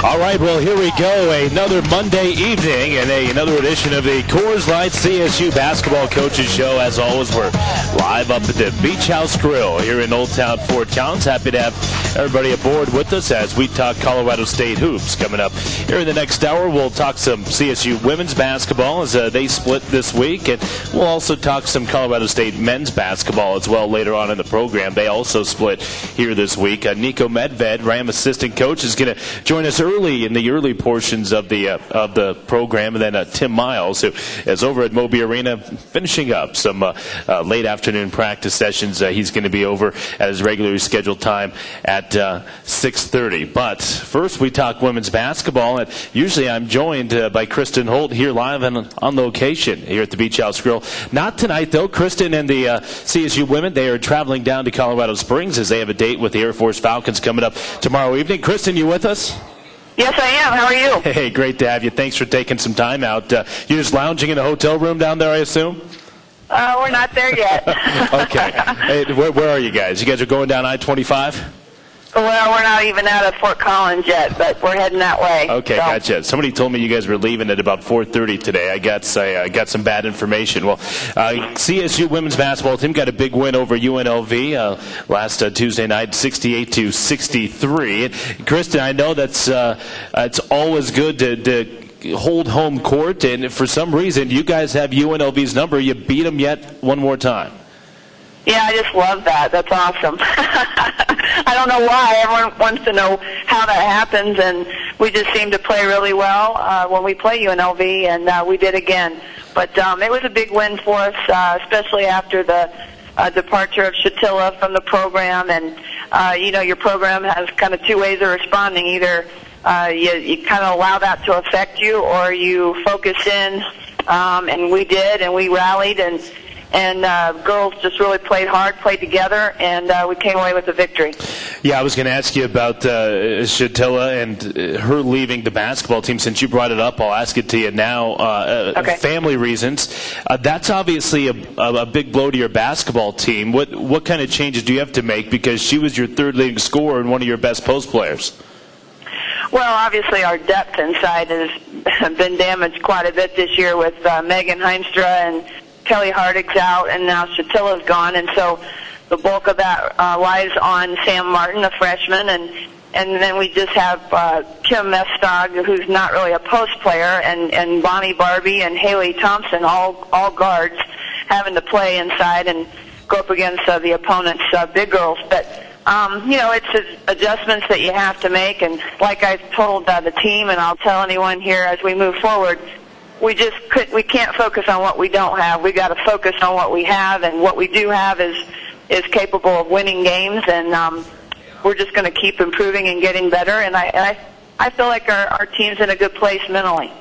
All right, well, here we go. Another Monday evening and another edition of the Coors Light CSU Basketball Coaches Show. As always, we're live up at the Beach House Grill here in Old Town Fort Collins. Happy to have everybody aboard with us as we talk Colorado State hoops. Coming up here in the next hour, we'll talk some CSU women's basketball as they split this week. And we'll also talk some Colorado State men's basketball as well later on in the program. They also split here this week. Niko Medved, Ram assistant coach, is going to join us early in the early portions of the program, and then Tim Miles, who is over at Moby Arena finishing up some late afternoon practice sessions. He's going to be over at his regularly scheduled time at 6:30. But first, we talk women's basketball, and usually I'm joined by Kristen Holt here live and on location here at the Beach House Grill. Not tonight, though. Kristen and the CSU women, they are traveling down to Colorado Springs as they have a date with the Air Force Falcons coming up tomorrow evening. Kristen, you with us? Yes, I am. How are you? Hey, great to have you. Thanks for taking some time out. You're just lounging in a hotel room down there, I assume? We're not there yet. Okay. Hey, where are you guys? You guys are going down I-25? Well, we're not even out of Fort Collins yet, but we're heading that way. Okay, so. Gotcha. Somebody told me you guys were leaving at about 4:30 today. I got some bad information. Well, CSU women's basketball team got a big win over UNLV last Tuesday night, 68-63. Kristen, I know that's it's always good to hold home court, and for some reason you guys have UNLV's number. You beat them yet one more time. Yeah, I just love that. That's awesome. I don't know why. Everyone wants to know how that happens, and we just seem to play really well when we play UNLV, and we did again. But it was a big win for us, especially after the departure of Shatilla from the program. And, your program has kind of two ways of responding. Either you kind of allow that to affect you, or you focus in, and we did, and we rallied, and girls just really played hard, played together, and we came away with a victory. Yeah, I was going to ask you about Shatilla and her leaving the basketball team. Since you brought it up, I'll ask it to you now. Okay. Family reasons. That's obviously a big blow to your basketball team. What kind of changes do you have to make? Because she was your third leading scorer and one of your best post players. Well, obviously our depth inside has been damaged quite a bit this year with Megan Heinstra and Kelly Hardig's out, and now Shatilla's gone, and so the bulk of that lies on Sam Martin, a freshman, and then we just have Kim Mestog, who's not really a post player, and Bonnie Barbie and Haley Thompson, all guards, having to play inside and go up against the opponent's big girls. But it's adjustments that you have to make, and like I've told the team, and I'll tell anyone here as we move forward, we can't focus on what we don't have. We got to focus on what we have, and what we do have is capable of winning games, and we're just going to keep improving and getting better. And I feel like our team's in a good place mentally.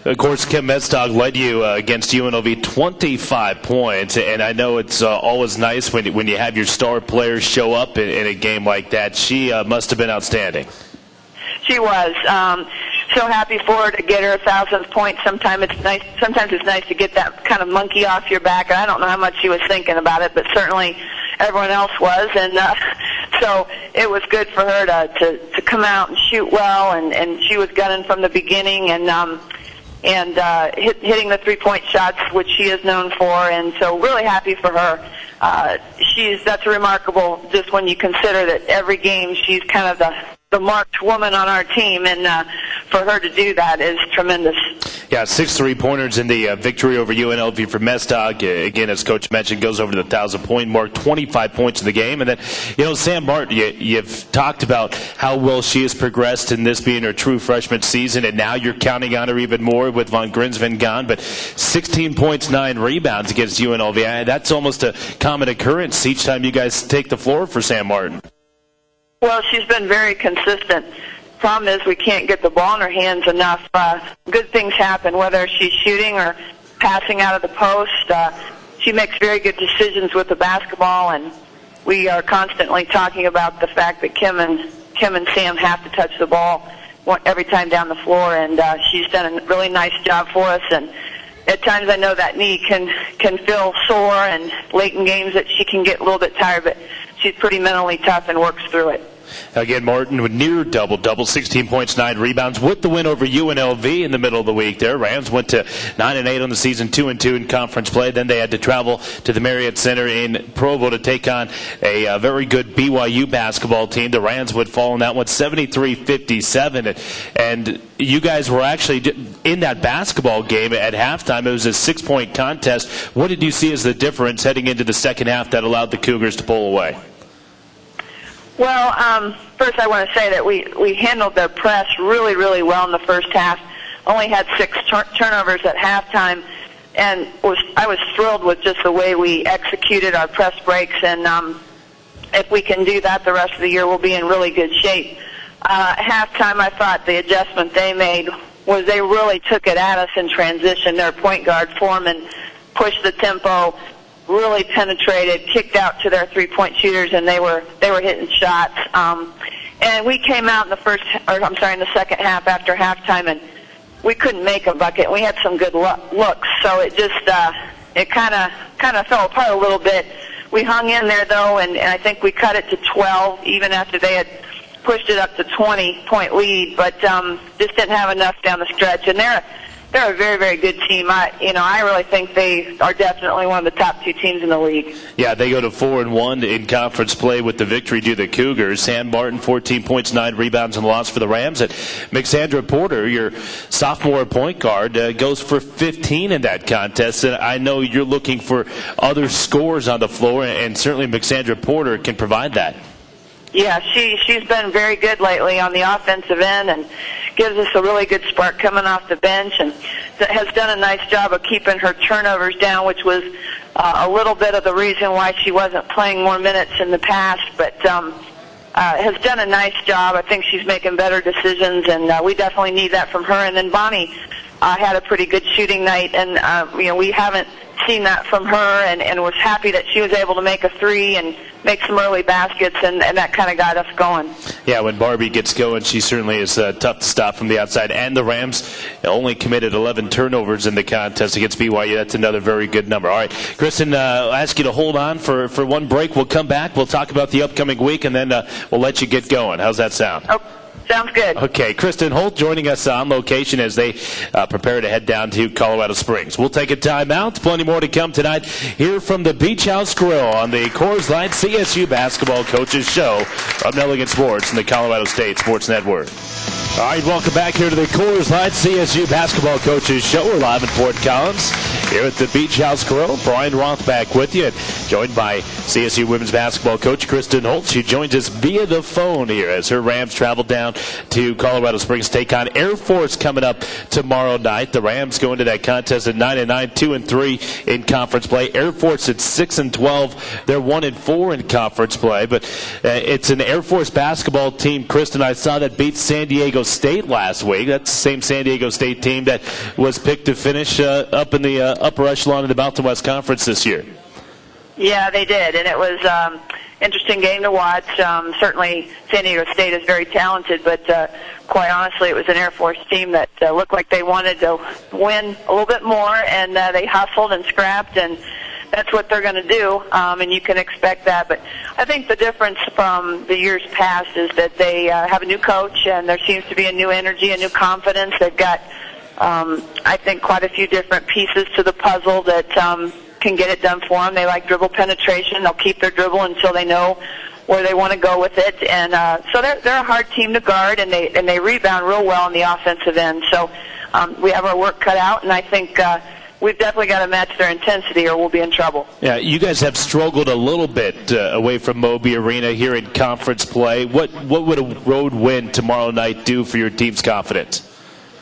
Of course, Kim Mestog led you against UNLV 25 points, and I know it's always nice when you have your star players show up in a game like that. She must have been outstanding. She was. So happy for her to get her 1,000th point. Sometimes it's nice to get that kind of monkey off your back. I don't know how much she was thinking about it, but certainly everyone else was, and so it was good for her to come out and shoot well, and she was gunning from the beginning, and hitting the 3-point shots, which she is known for, and so really happy for her. That's remarkable, just when you consider that every game she's kind of the marked woman on our team, and for her to do that is tremendous. Yeah, 6 3-pointers in the victory over UNLV for Mestog. Again, as Coach mentioned, goes over the 1,000-point mark, 25 points in the game. And then, Sam Martin, you've talked about how well she has progressed in this being her true freshman season, and now you're counting on her even more with Von Grinsven gone. But 16 points, 9 rebounds against UNLV. That's almost a common occurrence each time you guys take the floor for Sam Martin. Well, she's been very consistent. Problem is we can't get the ball in her hands enough. Good things happen, whether she's shooting or passing out of the post. She makes very good decisions with the basketball, and we are constantly talking about the fact that Kim and Sam have to touch the ball every time down the floor, and she's done a really nice job for us. And at times I know that knee can feel sore, and late in games that she can get a little bit tired, but she's pretty mentally tough and works through it. Again, Martin with near double-double, 16 points, 9 rebounds, with the win over UNLV in the middle of the week there. Rams went to 9-8 on the season, 2-2 in conference play. Then they had to travel to the Marriott Center in Provo to take on a very good BYU basketball team. The Rams would fall in that one 73-57. And you guys were actually in that basketball game at halftime. It was a 6-point contest. What did you see as the difference heading into the second half that allowed the Cougars to pull away? Well, first I want to say that we handled their press really, really well in the first half. Only had 6 turnovers at halftime, and I was thrilled with just the way we executed our press breaks. And if we can do that the rest of the year, we'll be in really good shape. At halftime, I thought the adjustment they made was they really took it at us in transition. Their point guard, Foreman, pushed the tempo, really penetrated, kicked out to their three-point shooters, and they were hitting shots. And we came out in the second half after halftime, and we couldn't make a bucket. We had some good looks, so it just it kind of fell apart a little bit. We hung in there though, and I think we cut it to 12, even after they had pushed it up to 20-point lead, but just didn't have enough down the stretch. And they're a very, very good team. I really think they are definitely one of the top 2 teams in the league. Yeah, they go to 4-1 in conference play with the victory to the Cougars. Sam Martin, 14 points, 9 rebounds, and a loss for the Rams. And Mixandra Porter, your sophomore point guard, goes for 15 in that contest. And I know you're looking for other scores on the floor, and certainly Mixandra Porter can provide that. Yeah, she's been very good lately on the offensive end and gives us a really good spark coming off the bench, and has done a nice job of keeping her turnovers down, which was a little bit of the reason why she wasn't playing more minutes in the past, but has done a nice job. I think she's making better decisions, and we definitely need that from her. And then Bonnie had a pretty good shooting night, and we haven't seen that from her, and was happy that she was able to make a 3 and make some early baskets, and that kind of got us going. Yeah, when Barbie gets going, she certainly is tough to stop from the outside. And the Rams only committed 11 turnovers in the contest against BYU. That's another very good number. All right, Kristen, I'll ask you to hold on for one break. We'll come back. We'll talk about the upcoming week, and then we'll let you get going. How's that sound? Okay. Sounds good. Okay, Kristen Holt joining us on location as they prepare to head down to Colorado Springs. We'll take a timeout. Plenty more to come tonight here from the Beach House Grill on the Coors Light CSU Basketball Coaches Show from Nelligan Sports and the Colorado State Sports Network. All right, welcome back here to the Coors Light CSU Basketball Coaches Show. We're live in Fort Collins here at the Beach House Grill. Brian Roth back with you, joined by CSU women's basketball coach Kristen Holt. She joins us via the phone here as her Rams travel down to Colorado Springs to take on Air Force coming up tomorrow night. The Rams go into that contest at 9-9, 2-3 in conference play. Air Force at 6-12. They're 1-4 in conference play, but it's an Air Force basketball team. Kristen, I saw that beat San Diego State last week. That's the same San Diego State team that was picked to finish up in the upper echelon of the Mountain West Conference this year. Yeah, they did, and it was interesting game to watch. Certainly San Diego State is very talented, but quite honestly it was an Air Force team that looked like they wanted to win a little bit more, and they hustled and scrapped, and that's what they're going to do, and you can expect that. But I think the difference from the years past is that they have a new coach, and there seems to be a new energy, a new confidence. They've got, I think, quite a few different pieces to the puzzle that can get it done for them. They like dribble penetration. They'll keep their dribble until they know where they want to go with it. And so they're a hard team to guard, and they rebound real well on the offensive end. So we have our work cut out, and I think we've definitely got to match their intensity or we'll be in trouble. Yeah, you guys have struggled a little bit away from Moby Arena here in conference play. What would a road win tomorrow night do for your team's confidence?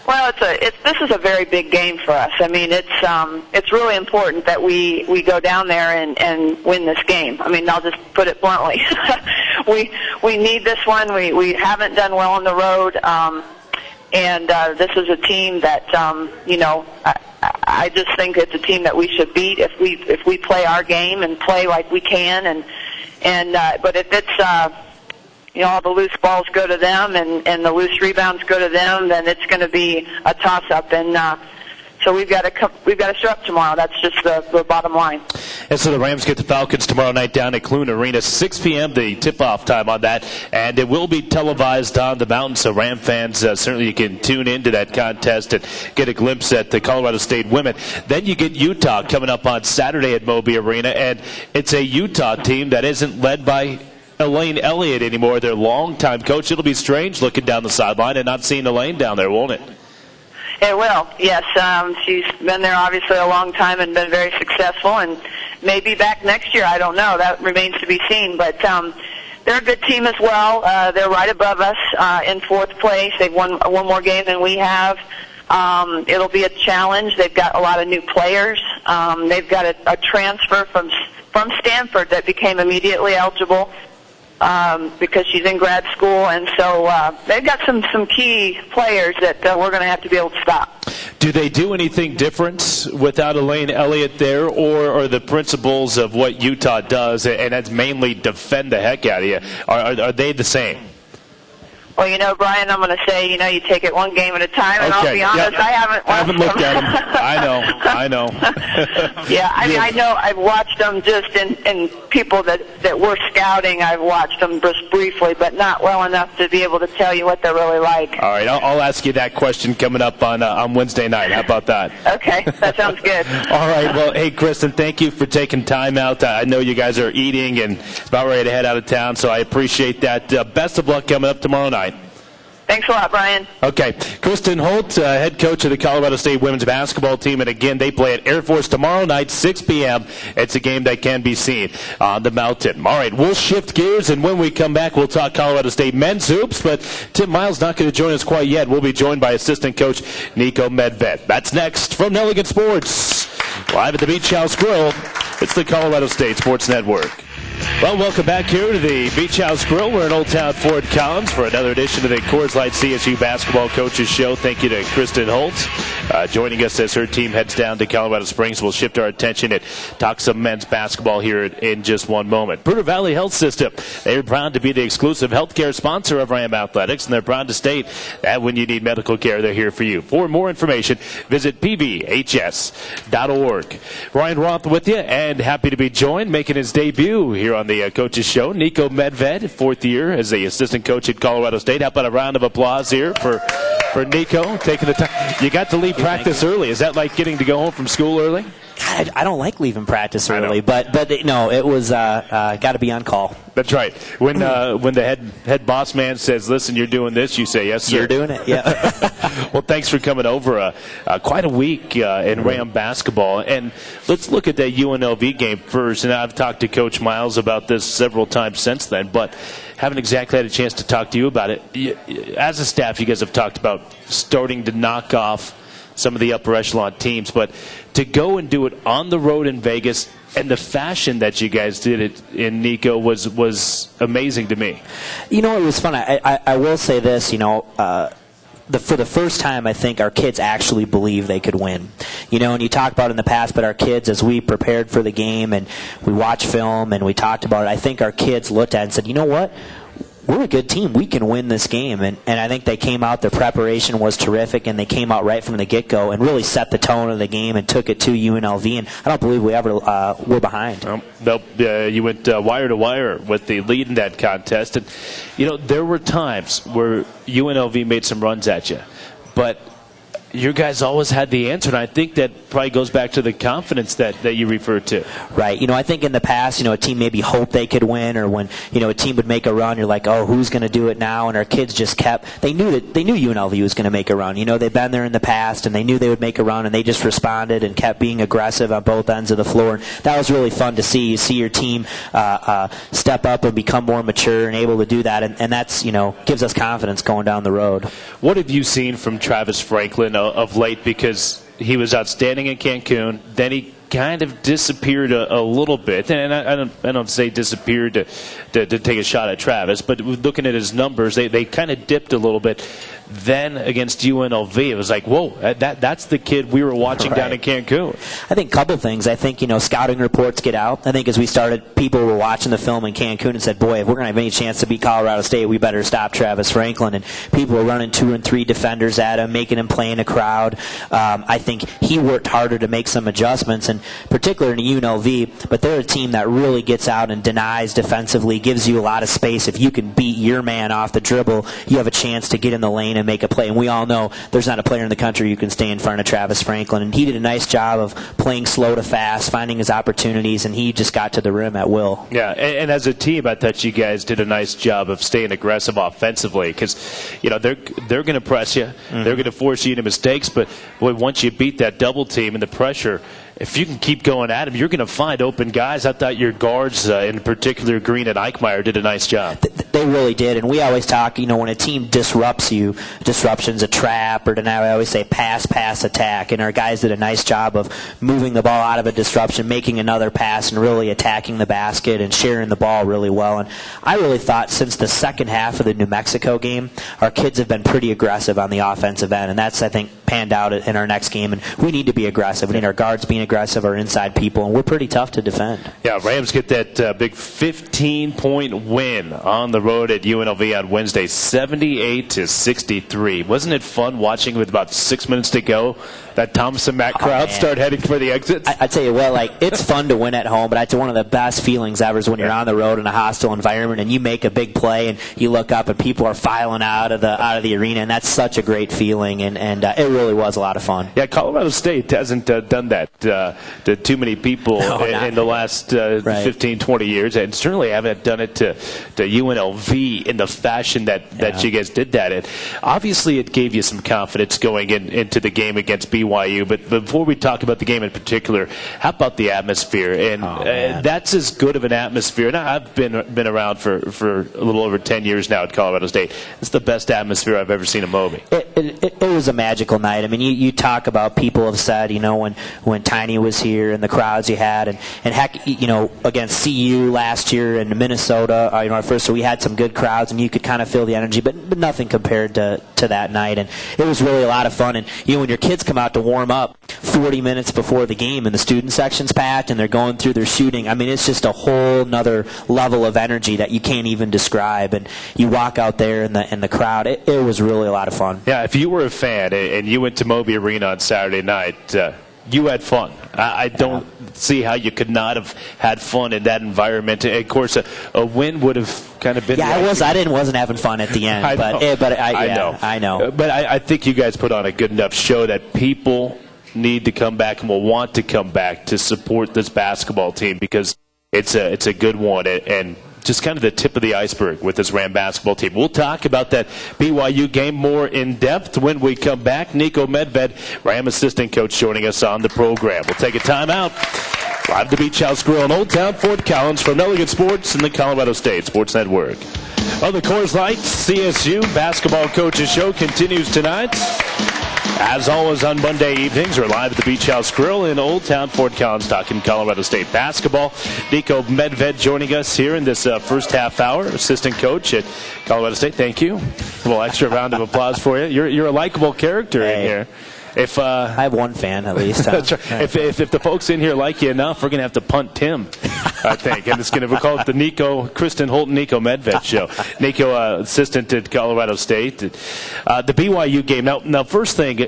Well, this is a very big game for us. I mean, it's really important that we go down there and win this game. I mean, I'll just put it bluntly. we need this one. We haven't done well on the road, and this is a team that I just think it's a team that we should beat if we play our game and play like we can. But if it's all the loose balls go to them and the loose rebounds go to them, then it's going to be a toss-up. And So we've got to show up tomorrow. That's just the bottom line. And so the Rams get the Falcons tomorrow night down at Clune Arena, 6 p.m. the tip-off time on that, and it will be televised on the mountain. So Ram fans certainly you can tune into that contest and get a glimpse at the Colorado State women. Then you get Utah coming up on Saturday at Moby Arena, and it's a Utah team that isn't led by Elaine Elliott anymore, their longtime coach. It'll be strange looking down the sideline and not seeing Elaine down there, won't it? It will, yes. She's been there obviously a long time and been very successful, and maybe back next year. I don't know. That remains to be seen. But they're a good team as well. They're right above us in fourth place. They've won one more game than we have. It'll be a challenge. They've got a lot of new players. They've got a transfer from Stanford that became immediately eligible because she's in grad school, and so they've got some key players that we're going to have to be able to stop. Do they do anything different without Elaine Elliott there, or are the principles of what Utah does, and that's mainly defend the heck out of you, are they the same? Well, Brian, I'm going to say, you take it one game at a time, and okay. I'll be honest, Yep. I haven't looked at them. I know. Yeah, I know I've watched them just in people that were scouting. I've watched them just briefly, but not well enough to be able to tell you what they're really like. All right, I'll ask you that question coming up on Wednesday night. How about that? Okay, that sounds good. All right, well, hey, Kristen, thank you for taking time out. I know you guys are eating and about ready to head out of town, so I appreciate that. Best of luck coming up tomorrow night. Thanks a lot, Brian. Okay. Kristen Holt, head coach of the Colorado State women's basketball team. And, again, they play at Air Force tomorrow night, 6 p.m. It's a game that can be seen on the mountain. All right, we'll shift gears, and when we come back, we'll talk Colorado State men's hoops. But Tim Miles not going to join us quite yet. We'll be joined by assistant coach Niko Medved. That's next from Nelligan Sports. Live at the Beach House Grill, it's the Colorado State Sports Network. Well, welcome back here to the Beach House Grill. We're in Old Town Fort Collins for another edition of the Coors Light CSU Basketball Coaches Show. Thank you to Kristen Holt joining us as her team heads down to Colorado Springs. We'll shift our attention and talk some men's basketball here in just one moment. Bruder Valley Health System, they're proud to be the exclusive healthcare sponsor of Ram Athletics, and they're proud to state that when you need medical care, they're here for you. For more information, visit pvhs.org. Ryan Roth with you, and happy to be joined, making his debut here on the Coaches Show, Niko Medved, fourth year as the assistant coach at Colorado State. How about a round of applause here for Niko taking the time? You got to leave practice early. Is that like getting to go home from school early? God, I don't like leaving practice early, but no, it was got to be on call. That's right. When the head boss man says, "Listen, you're doing this," you say, "Yes, sir." You're doing it, yeah. Well, thanks for coming over. Quite a week in Ram basketball, and let's look at that UNLV game first. And I've talked to Coach Miles about this several times since then, but haven't exactly had a chance to talk to you about it. As a staff, you guys have talked about starting to knock off some of the upper echelon teams, but to go and do it on the road in Vegas and the fashion that you guys did it in, Niko, was amazing to me. It was fun. I will say this, for the first time, I think our kids actually believe they could win. And you talk about it in the past, but our kids, as we prepared for the game and we watched film and we talked about it, I think our kids looked at it and said, you know what? We're a good team. We can win this game. And I think they came out, their preparation was terrific, and they came out right from the get-go and really set the tone of the game and took it to UNLV. And I don't believe we ever were behind. You went wire to wire with the lead in that contest. And, there were times where UNLV made some runs at you. But you guys always had the answer, and I think that probably goes back to the confidence that you referred to. Right. I think in the past, a team maybe hoped they could win, or when, a team would make a run, you're like, oh, who's going to do it now? And our kids just they knew UNLV was going to make a run. They've been there in the past, and they knew they would make a run, and they just responded and kept being aggressive on both ends of the floor. And that was really fun to see. You see your team step up and become more mature and able to do that, and that's, gives us confidence going down the road. What have you seen from Travis Franklin of late? Because he was outstanding in Cancun, then he kind of disappeared a little bit, and I don't say disappeared to take a shot at Travis, but looking at his numbers, they kind of dipped a little bit. then against UNLV, it was like, whoa, that's the kid we were watching down in Cancun. I think a couple things. I think, scouting reports get out. I think as we started, people were watching the film in Cancun and said, boy, if we're going to have any chance to beat Colorado State, we better stop Travis Franklin. And people were running 2 and 3 defenders at him, making him play in a crowd. I think he worked harder to make some adjustments, and particularly in UNLV, but they're a team that really gets out and denies defensively, gives you a lot of space. If you can beat your man off the dribble, you have a chance to get in the lane and make a play. And we all know there's not a player in the country who can stay in front of Travis Franklin. And he did a nice job of playing slow to fast, finding his opportunities, and he just got to the rim at will. Yeah, and as a team, I thought you guys did a nice job of staying aggressive offensively because, they're going to press you. Mm-hmm. They're going to force you into mistakes. But, boy, once you beat that double team and the pressure, if you can keep going at him, you're going to find open guys. I thought your guards, in particular Green and Eichmeyer, did a nice job. They really did. And we always talk, when a team disrupts you, disruption's a trap, or I always say pass, attack. And our guys did a nice job of moving the ball out of a disruption, making another pass, and really attacking the basket and sharing the ball really well. And I really thought since the second half of the New Mexico game, our kids have been pretty aggressive on the offensive end. And that's, I think, panned out in our next game. And we need to be aggressive. We need our guards being aggressive, our inside people, and we're pretty tough to defend. Yeah, Rams get that big 15-point win on the road at UNLV on Wednesday, 78-63. Wasn't it fun watching with about 6 minutes to go that Thomas and Mack crowd start heading for the exits? I tell you what, it's fun to win at home, but it's one of the best feelings ever is when you're on the road in a hostile environment and you make a big play and you look up and people are filing out of the arena, and that's such a great feeling, and it really was a lot of fun. Yeah, Colorado State hasn't done that to too many people in the last 15, 20 years, and certainly haven't done it to UNLV in the fashion that you guys did that in. Obviously, it gave you some confidence going into the game against BYU, but before we talk about the game in particular, how about the atmosphere? And that's as good of an atmosphere. And I've been around for a little over 10 years now at Colorado State. It's the best atmosphere I've ever seen in Moby. It was a magical night. I mean, you talk about people have said, when Tiny was here and the crowds you had, and heck, against CU last year in Minnesota, our first, so we had some good crowds and you could kind of feel the energy, but nothing compared to that night. And it was really a lot of fun. And when your kids come out to warm up 40 minutes before the game and the student section's packed and they're going through their shooting, I mean, it's just a whole nother level of energy that you can't even describe. And you walk out there in the crowd, it was really a lot of fun. Yeah, if you were a fan and you went to Moby Arena on Saturday night, you had fun. I don't see how you could not have had fun in that environment. And of course, a win would have kind of been. Yeah, I wasn't having fun at the end. I know. But I think you guys put on a good enough show that people need to come back and will want to come back to support this basketball team because it's a good one and just kind of the tip of the iceberg with this Ram basketball team. We'll talk about that BYU game more in depth when we come back. Niko Medved, Ram assistant coach, joining us on the program. We'll take a timeout. Live at the Beach House Grill in Old Town Fort Collins from Elegant Sports and the Colorado State Sports Network. Well, the Coors Light CSU Basketball Coaches Show continues tonight. As always on Monday evenings, we're live at the Beach House Grill in Old Town Fort Collins talking Colorado State basketball. Niko Medved joining us here in this first half hour, assistant coach at Colorado State. Thank you. A little extra round of applause for you. You're a likable character in here. If I have one fan at least. That's right. If the folks in here like you enough, we're going to have to punt Tim, I think. And we'll call it the Kristen Holt and Niko Medved show. Niko, assistant at Colorado State. The BYU game. Now, first thing,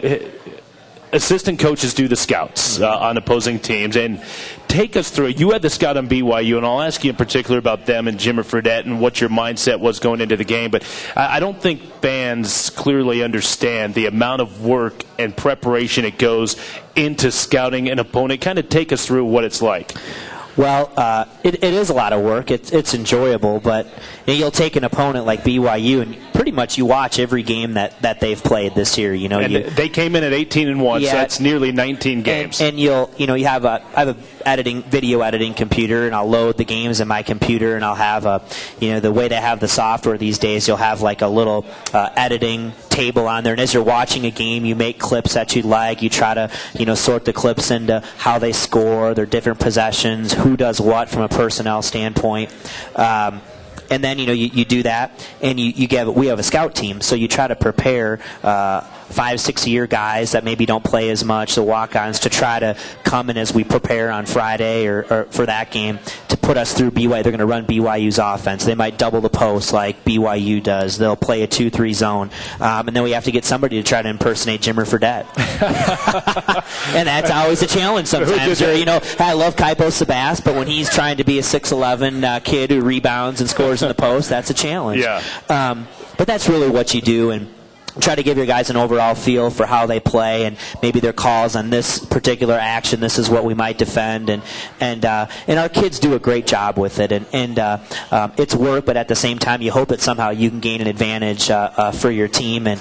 assistant coaches do the scouts on opposing teams. And take us through it. You had the scout on BYU, and I'll ask you in particular about them and Jimmer Fredette and what your mindset was going into the game. But I don't think fans clearly understand the amount of work and preparation it goes into scouting an opponent. Kind of take us through what it's like. Well, it is a lot of work. It's enjoyable, but you'll take an opponent like BYU, and pretty much you watch every game that they've played this year. They came in at 18-1, so that's nearly 19 games. And I have a video editing computer, and I'll load the games in my computer, and I'll have the way they have the software these days, you'll have like a little editing table on there, and as you're watching a game, you make clips that you like. You try to sort the clips into how they score, their different possessions, who does what from a personnel standpoint. And then, you do that, and we have a scout team, so you try to prepare 5-6 year guys that maybe don't play as much, the walk-ons, to try to come in as we prepare on Friday or for that game to put us through BYU. They're going to run BYU's offense. They might double the post like BYU does. They'll play a 2-3 zone. And then we have to get somebody to try to impersonate Jimmer Fredette. And that's always a challenge sometimes. Or, I love Kaipo Sabas, but when he's trying to be a 6'11 kid who rebounds and scores in the post, that's a challenge. Yeah. But that's really what you do, and try to give your guys an overall feel for how they play and maybe their calls on this particular action. This is what we might defend, and our kids do a great job with it, and it's work, but at the same time you hope that somehow you can gain an advantage for your team. And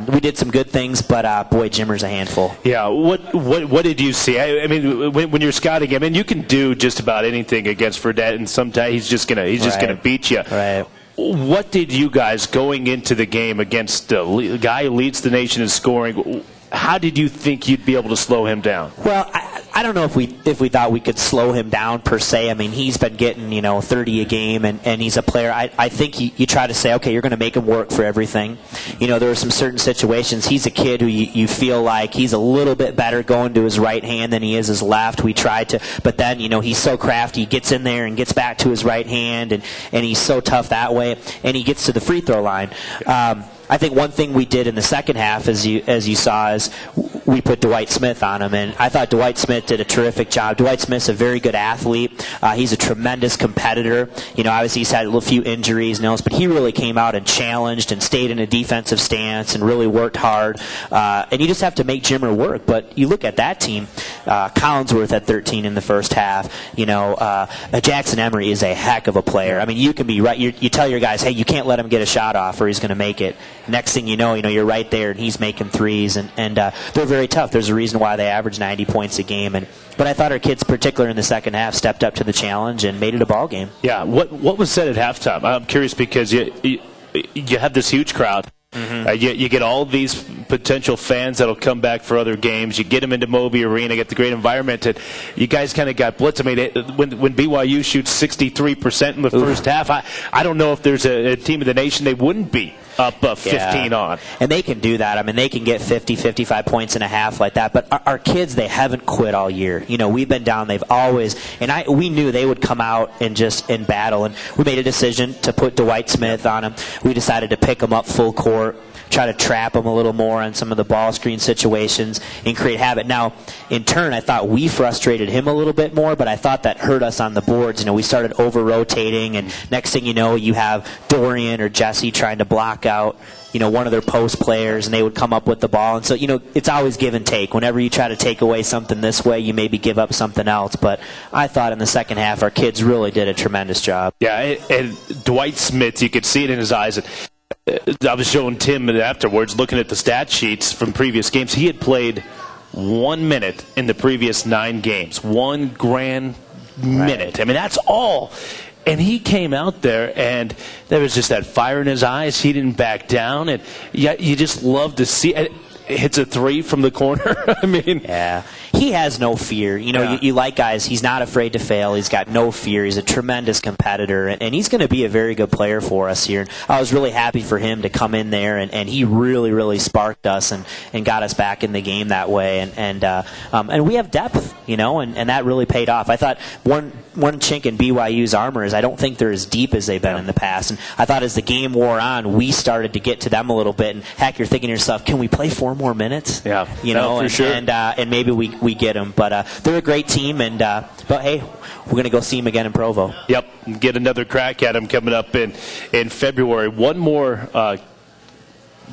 we did some good things, but boy, Jimmer's a handful. Yeah. What did you see? I mean, when you're scouting him, and you can do just about anything against Fredette, and sometimes he's just gonna beat you. Right. What did you guys, going into the game against the guy who leads the nation in scoring, how did you think you'd be able to slow him down? Well, I don't know if we thought we could slow him down per se. I mean, he's been getting 30 a game, and he's a player. I think you try to say, okay, you're going to make him work for everything. There are some certain situations. He's a kid who you feel like he's a little bit better going to his right hand than he is his left. We tried to, but then he's so crafty. He gets in there and gets back to his right hand, and he's so tough that way. And he gets to the free throw line. I think one thing we did in the second half, as you saw, is we put Dwight Smith on him, and I thought Dwight Smith did a terrific job. Dwight Smith's a very good athlete. He's a tremendous competitor. Obviously he's had a few injuries, but he really came out and challenged and stayed in a defensive stance and really worked hard. And you just have to make Jimmer work. But you look at that team, Collinsworth at 13 in the first half. Jackson Emery is a heck of a player. I mean, you can be right. You tell your guys, hey, you can't let him get a shot off or he's going to make it. Next thing you know, you're right there, and he's making threes, and they're very tough. There's a reason why they average 90 points a game. But I thought our kids, particularly in the second half, stepped up to the challenge and made it a ball game. Yeah. What was said at halftime? I'm curious because you have this huge crowd. Mm-hmm. You get all these potential fans that'll come back for other games. You get them into Moby Arena, get the great environment, and you guys kind of got blitzed. I mean, when BYU shoots 63% in the first half, I don't know if there's a team in the nation they wouldn't be up 15 on. And they can do that. I mean, they can get 50, 55 points in a half like that. But our kids, they haven't quit all year. We've been down. They've always, and we knew they would come out and just in battle. And we made a decision to put Dwight Smith on him. We decided to pick him up full court, try to trap him a little more on some of the ball screen situations and create havoc. Now, in turn, I thought we frustrated him a little bit more, but I thought that hurt us on the boards. We started over-rotating, and next thing you know, you have Dorian or Jesse trying to block out one of their post players, and they would come up with the ball. And so, it's always give and take. Whenever you try to take away something this way, you maybe give up something else. But I thought in the second half, our kids really did a tremendous job. Yeah, and Dwight Smith, you could see it in his eyes. I was showing Tim afterwards, looking at the stat sheets from previous games. He had played 1 minute in the previous 9 games. 1 grand minute. I mean, that's all. And he came out there, and there was just that fire in his eyes. He didn't back down, and you just love to see it. Hits a 3 from the corner. I mean, yeah, he has no fear. You like guys. He's not afraid to fail. He's got no fear. He's a tremendous competitor, and he's going to be a very good player for us here. And I was really happy for him to come in there, and he really, really sparked us and got us back in the game that way. And we have depth, and that really paid off. I thought one chink in BYU's armor is I don't think they're as deep as they've been in the past. And I thought as the game wore on, we started to get to them a little bit. And heck, you're thinking to yourself, can we play 4 more minutes? Yeah, for sure. And maybe we get them. But they're a great team, but hey, we're going to go see them again in Provo. Yep, get another crack at them coming up in February. One more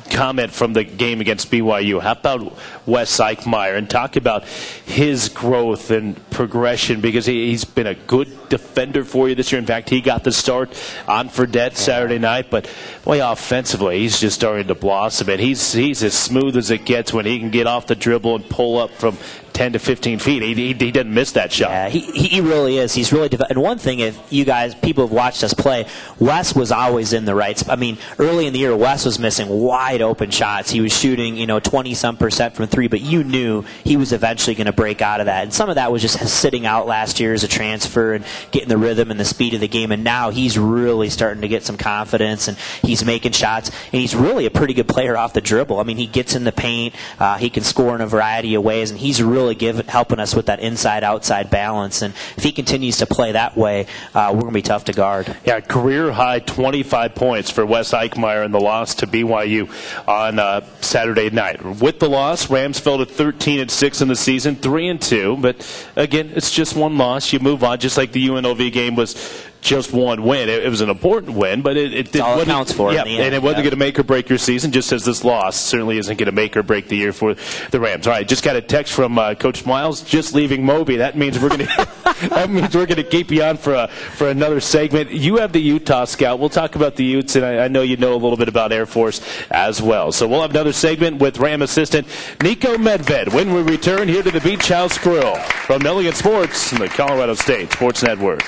comment from the game against BYU. How about Wes Eichmeyer, and talk about his growth and progression, because he's been a good defender for you this year. In fact, he got the start on Fredette Saturday night, but boy, offensively, he's just starting to blossom, and he's as smooth as it gets when he can get off the dribble and pull up from 10 to 15 feet. He didn't miss that shot. Yeah, he really is. He's really and one thing, if you guys, people have watched us play, Wes was always in the right spot. I mean, early in the year, Wes was missing wide open shots. He was shooting, 20-some% from three, but you knew he was eventually going to break out of that. And some of that was just sitting out last year as a transfer and getting the rhythm and the speed of the game. And now he's really starting to get some confidence, and he's making shots. And he's really a pretty good player off the dribble. I mean, he gets in the paint. He can score in a variety of ways, and he's really helping us with that inside-outside balance. And if he continues to play that way, we're going to be tough to guard. Yeah, career-high 25 points for Wes Eichmeyer in the loss to BYU on Saturday night. With the loss, Rams fell to 13-6 in the season, 3-2. But, again, it's just one loss. You move on, just like the UNLV game was just one win. It was an important win, but it all it counts for. Yeah, in the end. And it wasn't going to make or break your season, just as this loss certainly isn't going to make or break the year for the Rams. All right, just got a text from Coach Miles, just leaving Moby. That means we're going to keep you on for another segment. You have the Utah Scout. We'll talk about the Utes, and I know you know a little bit about Air Force as well. So we'll have another segment with Ram assistant Niko Medved when we return here to the Beach House Grill from Milligan Sports and the Colorado State Sports Network.